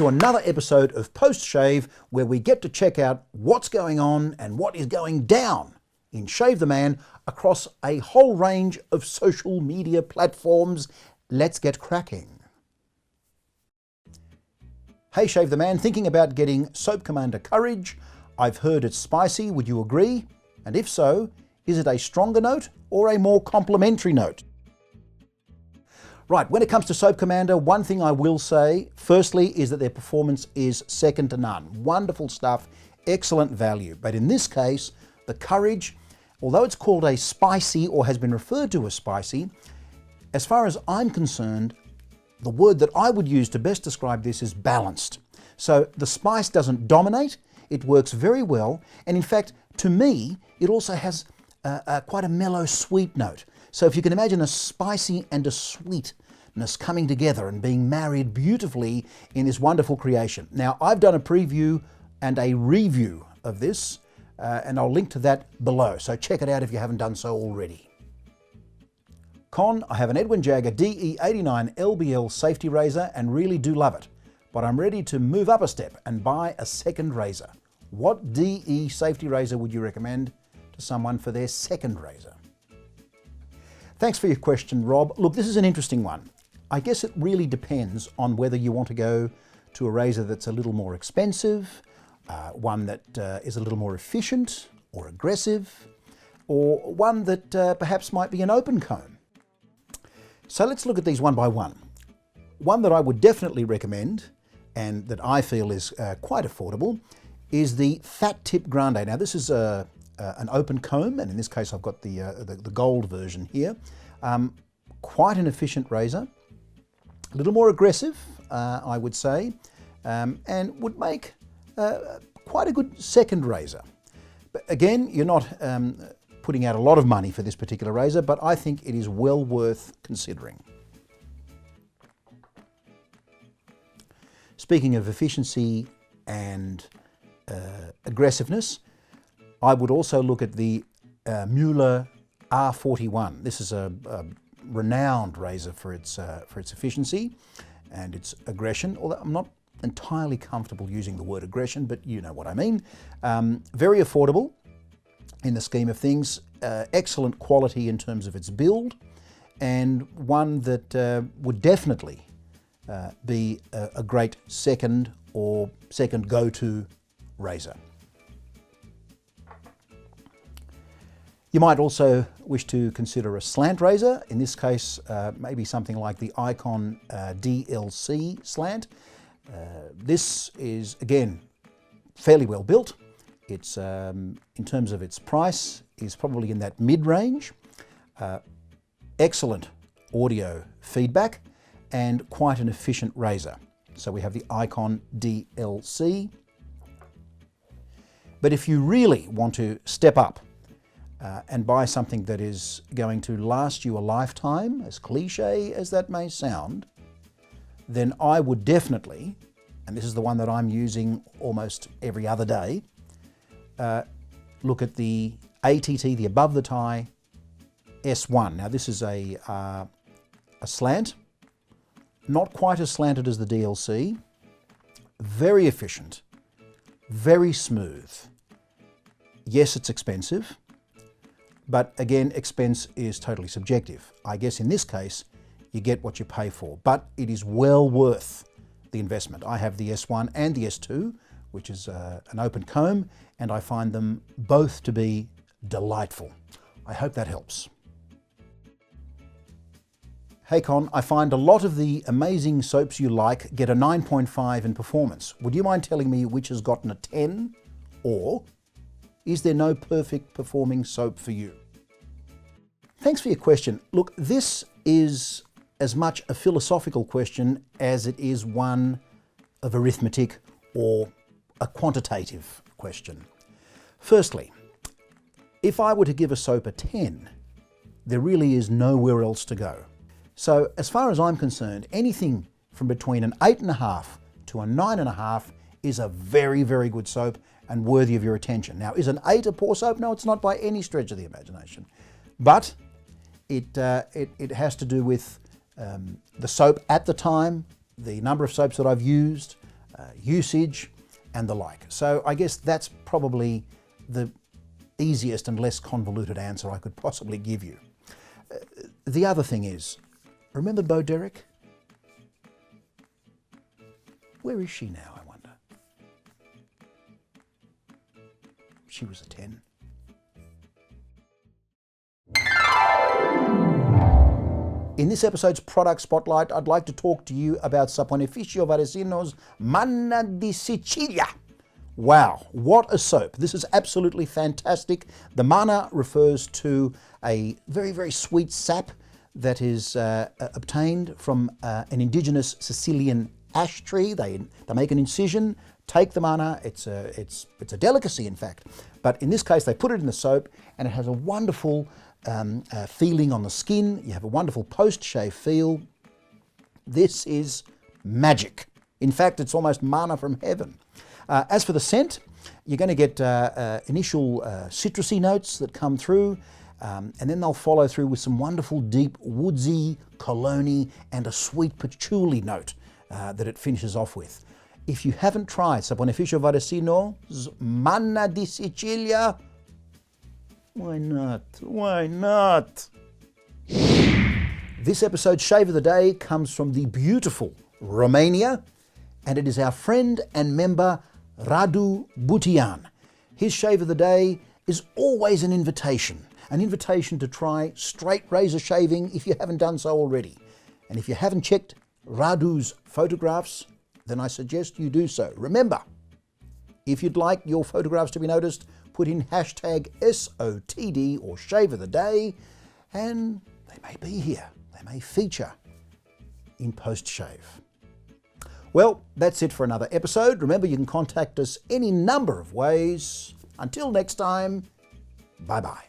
to another episode of Post Shave, where we get to check out what's going on and what is going down in Shave the Man across a whole range of social media platforms. Let's get cracking. Hey Shave the Man, thinking about getting Soap Commander Courage? I've heard it's spicy, would you agree? And if so, is it a stronger note or a more complimentary note? Right, when it comes to Soap Commander, one thing I will say, firstly, is that their performance is second to none. Wonderful stuff, excellent value. But in this case, the Courage, although it's called a spicy or has been referred to as spicy, as far as I'm concerned, the word that I would use to best describe this is balanced. So the spice doesn't dominate, it works very well, and in fact, to me, it also has quite a mellow, sweet note. So if you can imagine a spicy and a sweetness coming together and being married beautifully in this wonderful creation. Now, I've done a preview and a review of this, and I'll link to that below, so check it out if you haven't done so already. Con, I have an Edwin Jagger DE89 LBL safety razor and really do love it, but I'm ready to move up a step and buy a second razor. What DE safety razor would you recommend to someone for their second razor? Thanks for your question, Rob. Look, this is an interesting one. I guess it really depends on whether you want to go to a razor that's a little more expensive, one that is a little more efficient or aggressive, or one that perhaps might be an open comb. So let's look at these one by one. One that I would definitely recommend, and that I feel is quite affordable, is the Fat Tip Grande. Now this is an open comb, and in this case I've got the gold version here. Quite an efficient razor, a little more aggressive, I would say, and would make quite a good second razor. But again, you're not putting out a lot of money for this particular razor, but I think it is well worth considering. Speaking of efficiency and aggressiveness, I would also look at the Mueller R41. This is a renowned razor for its efficiency and its aggression, although I'm not entirely comfortable using the word aggression, but you know what I mean. Very affordable in the scheme of things, excellent quality in terms of its build, and one that would definitely be a great second go-to razor. You might also wish to consider a slant razor. In this case, maybe something like the Icon DLC slant. This is, again, fairly well built. It's, in terms of its price, is probably in that mid-range. Excellent audio feedback and quite an efficient razor. So we have the Icon DLC. But if you really want to step up and buy something that is going to last you a lifetime, as cliche as that may sound, then I would definitely, and this is the one that I'm using almost every other day, look at the ATT, the above the tie S1. Now this is a slant, not quite as slanted as the DLC, very efficient, very smooth. Yes, it's expensive, but again, expense is totally subjective. I guess in this case, you get what you pay for, but it is well worth the investment. I have the S1 and the S2, which is an open comb, and I find them both to be delightful. I hope that helps. Hey Con, I find a lot of the amazing soaps you like get a 9.5 in performance. Would you mind telling me which has gotten a 10? Or is there no perfect performing soap for you? Thanks for your question. Look, this is as much a philosophical question as it is one of arithmetic or a quantitative question. Firstly, if I were to give a soap a 10, there really is nowhere else to go. So as far as I'm concerned, anything from between an 8.5 to a 9.5 is a very, very good soap and worthy of your attention. Now, is an 8 a poor soap? No, it's not by any stretch of the imagination. But it has to do with the soap at the time, the number of soaps that I've used, usage, and the like. So I guess that's probably the easiest and less convoluted answer I could possibly give you. The other thing is, remember Bo Derek? Where is she now, I wonder? She was a 10. In this episode's product spotlight, I'd like to talk to you about Saponificio Varesino's Manna di Sicilia. Wow, what a soap. This is absolutely fantastic. The manna refers to a very, very sweet sap that is obtained from an indigenous Sicilian ash tree. They make an incision, take the manna. It's a delicacy, in fact. But in this case, they put it in the soap, and it has a wonderful feeling on the skin. You have a wonderful post-shave feel. This is magic. In fact, it's almost manna from heaven. As for the scent, you're going to get initial citrusy notes that come through, and then they'll follow through with some wonderful deep woodsy, cologne-y, and a sweet patchouli note that it finishes off with. If you haven't tried Saponificio Varesino's Manna di Sicilia, why not? Why not? This episode's Shave of the Day comes from the beautiful Romania, and it is our friend and member Radu Butian. His Shave of the Day is always an invitation to try straight razor shaving if you haven't done so already. And if you haven't checked Radu's photographs, then I suggest you do so. Remember, if you'd like your photographs to be noticed, put in hashtag SOTD or Shave of the Day, and they may be here. They may feature in post-shave. Well, that's it for another episode. Remember, you can contact us any number of ways. Until next time, bye-bye.